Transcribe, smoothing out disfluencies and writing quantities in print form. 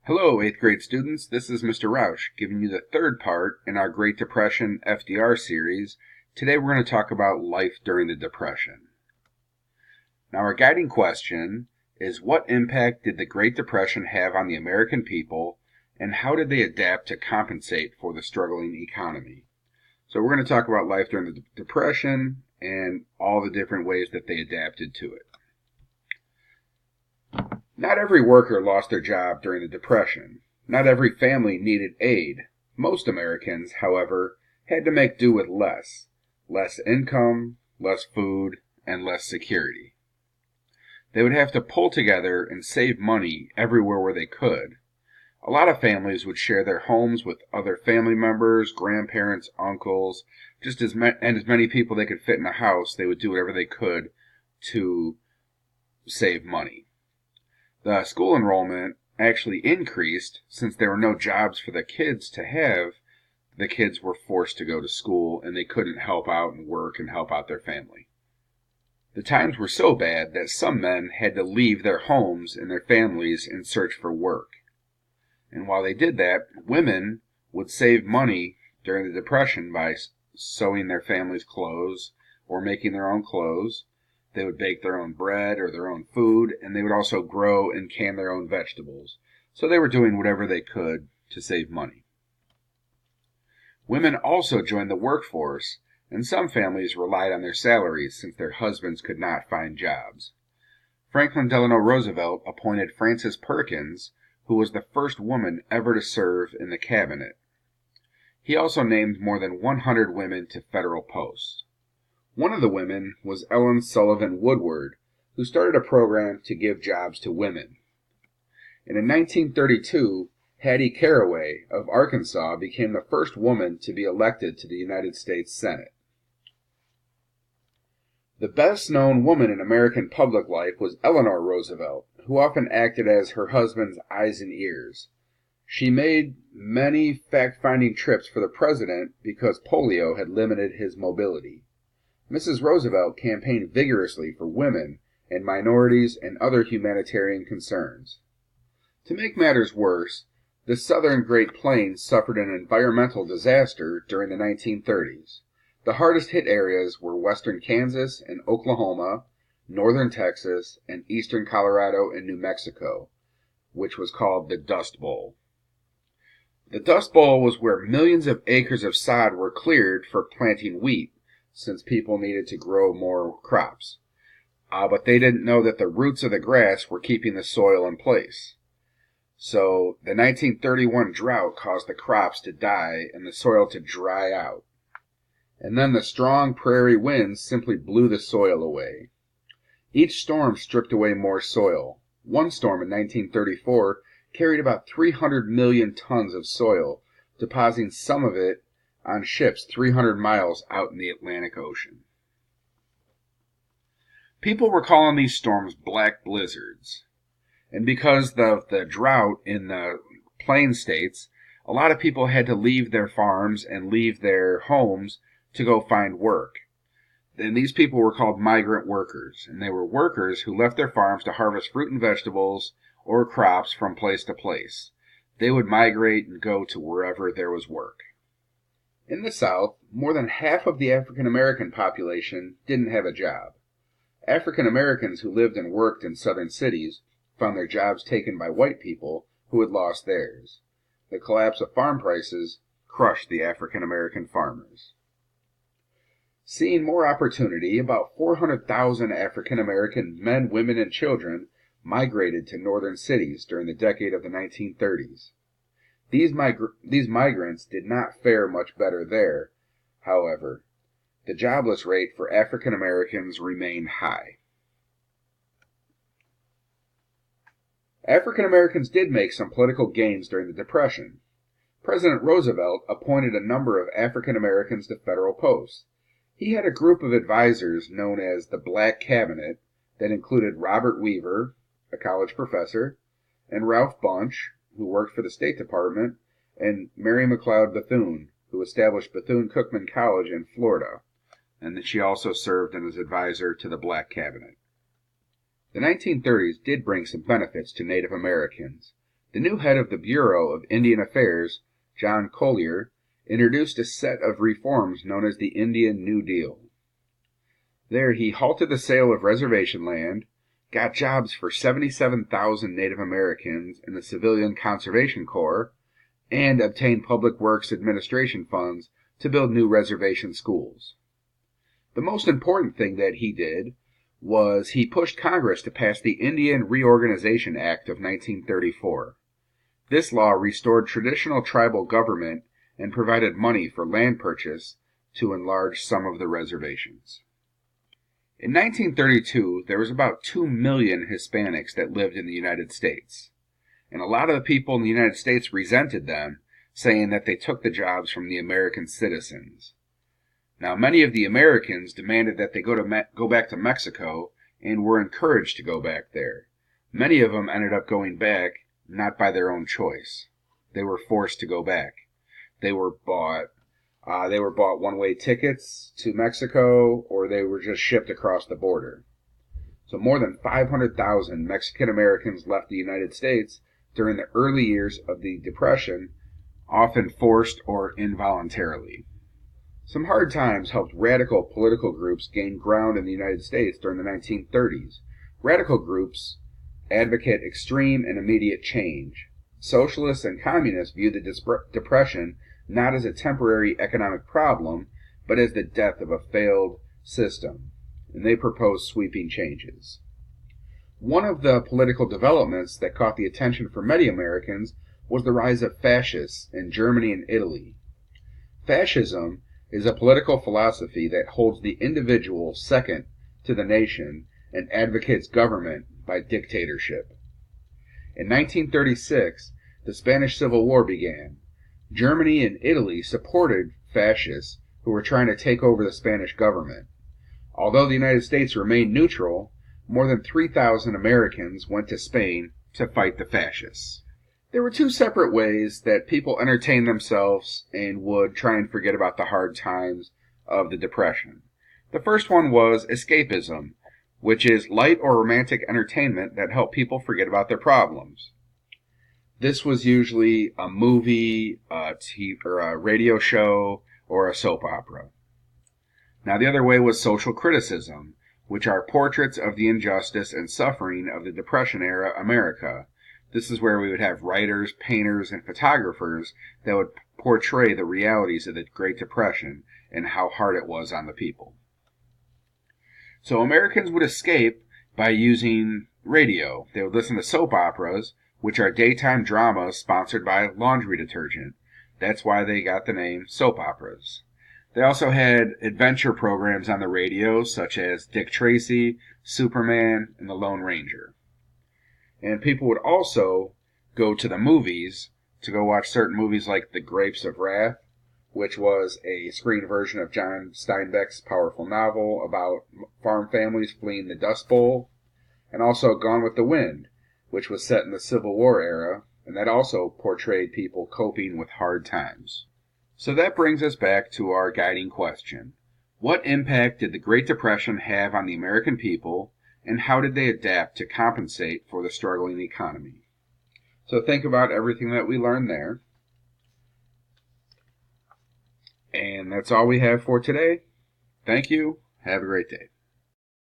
Hello, 8th grade students. This is Mr. Roush giving you the third part in our Great Depression FDR series. Today we're going to talk about life during the Depression. Now, our guiding question is, what impact did the Great Depression have on the American people, and how did they adapt to compensate for the struggling economy? So we're going to talk about life during the Depression and all the different ways that they adapted to it. Not every worker lost their job during the Depression. Not every family needed aid. Most Americans, however, had to make do with less. Less income, less food, and less security. They would have to pull together and save money everywhere where they could. A lot of families would share their homes with other family members, grandparents, uncles, and as many people they could fit in a house. They would do whatever they could to save money. The school enrollment actually increased since there were no jobs for the kids to have. The kids were forced to go to school and they couldn't help out and work and help out their family. The times were so bad that some men had to leave their homes and their families in search for work. And while they did that, women would save money during the Depression by sewing their family's clothes or making their own clothes. They would bake their own bread or their own food, and they would also grow and can their own vegetables. So they were doing whatever they could to save money. Women also joined the workforce, and some families relied on their salaries since their husbands could not find jobs. Franklin Delano Roosevelt appointed Frances Perkins, who was the first woman ever to serve in the cabinet. He also named more than 100 women to federal posts. One of the women was Ellen Sullivan Woodward, who started a program to give jobs to women. And in 1932, Hattie Caraway of Arkansas became the first woman to be elected to the United States Senate. The best-known woman in American public life was Eleanor Roosevelt, who often acted as her husband's eyes and ears. She made many fact-finding trips for the president because polio had limited his mobility. Mrs. Roosevelt campaigned vigorously for women and minorities and other humanitarian concerns. To make matters worse, the southern Great Plains suffered an environmental disaster during the 1930s. The hardest hit areas were western Kansas and Oklahoma, northern Texas, and eastern Colorado and New Mexico, which was called the Dust Bowl. The Dust Bowl was where millions of acres of sod were cleared for planting wheat, since people needed to grow more crops. But they didn't know that the roots of the grass were keeping the soil in place. So the 1931 drought caused the crops to die and the soil to dry out. And then the strong prairie winds simply blew the soil away. Each storm stripped away more soil. One storm in 1934 carried about 300 million tons of soil, depositing some of it on ships 300 miles out in the Atlantic Ocean. People were calling these storms black blizzards. And because of the drought in the plain states, a lot of people had to leave their farms and leave their homes to go find work. And these people were called migrant workers. And they were workers who left their farms to harvest fruit and vegetables or crops from place to place. They would migrate and go to wherever there was work. In the South, more than half of the African American population didn't have a job. African Americans who lived and worked in southern cities found their jobs taken by white people who had lost theirs. The collapse of farm prices crushed the African American farmers. Seeing more opportunity, about 400,000 African American men, women, and children migrated to northern cities during the decade of the 1930s. These migrants did not fare much better there, however. The jobless rate for African Americans remained high. African Americans did make some political gains during the Depression. President Roosevelt appointed a number of African Americans to federal posts. He had a group of advisors known as the Black Cabinet that included Robert Weaver, a college professor, and Ralph Bunche, who worked for the State Department, and Mary McLeod Bethune, who established Bethune-Cookman College in Florida, and that she also served as advisor to the Black Cabinet. The 1930s did bring some benefits to Native Americans. The new head of the Bureau of Indian Affairs, John Collier, introduced a set of reforms known as the Indian New Deal. There he halted the sale of reservation land, got jobs for 77,000 Native Americans in the Civilian Conservation Corps, and obtained Public Works Administration funds to build new reservation schools. The most important thing that he did was he pushed Congress to pass the Indian Reorganization Act of 1934. This law restored traditional tribal government and provided money for land purchase to enlarge some of the reservations. In 1932, there was about 2 million Hispanics that lived in the United States, and a lot of the people in the United States resented them, saying that they took the jobs from the American citizens. Now, many of the Americans demanded that they go back to Mexico and were encouraged to go back there. Many of them ended up going back not by their own choice. They were forced to go back. They were bought one-way tickets to Mexico, or they were just shipped across the border. So more than 500,000 Mexican Americans left the United States during the early years of the Depression, often forced or involuntarily. Some hard times helped radical political groups gain ground in the United States during the 1930s. Radical groups advocate extreme and immediate change. Socialists and communists view the Depression not as a temporary economic problem, but as the death of a failed system, and they propose sweeping changes. One of the political developments that caught the attention for many Americans was the rise of fascists in Germany and Italy. Fascism is a political philosophy that holds the individual second to the nation and advocates government by dictatorship. In 1936, the Spanish Civil War began. Germany and Italy supported fascists who were trying to take over the Spanish government. Although the United States remained neutral, more than 3,000 Americans went to Spain to fight the fascists. There were two separate ways that people entertained themselves and would try and forget about the hard times of the Depression. The first one was escapism, which is light or romantic entertainment that helped people forget about their problems. This was usually a movie, a radio show, or a soap opera. Now, the other way was social criticism, which are portraits of the injustice and suffering of the Depression-era America. This is where we would have writers, painters, and photographers that would portray the realities of the Great Depression and how hard it was on the people. So Americans would escape by using radio. They would listen to soap operas, which are daytime dramas sponsored by laundry detergent. That's why they got the name soap operas. They also had adventure programs on the radio, such as Dick Tracy, Superman, and the Lone Ranger. And people would also go to the movies to go watch certain movies like The Grapes of Wrath, which was a screen version of John Steinbeck's powerful novel about farm families fleeing the Dust Bowl, and also Gone with the Wind, which was set in the Civil War era, and that also portrayed people coping with hard times. So that brings us back to our guiding question. What impact did the Great Depression have on the American people, and how did they adapt to compensate for the struggling economy? So think about everything that we learned there. And that's all we have for today. Thank you. Have a great day.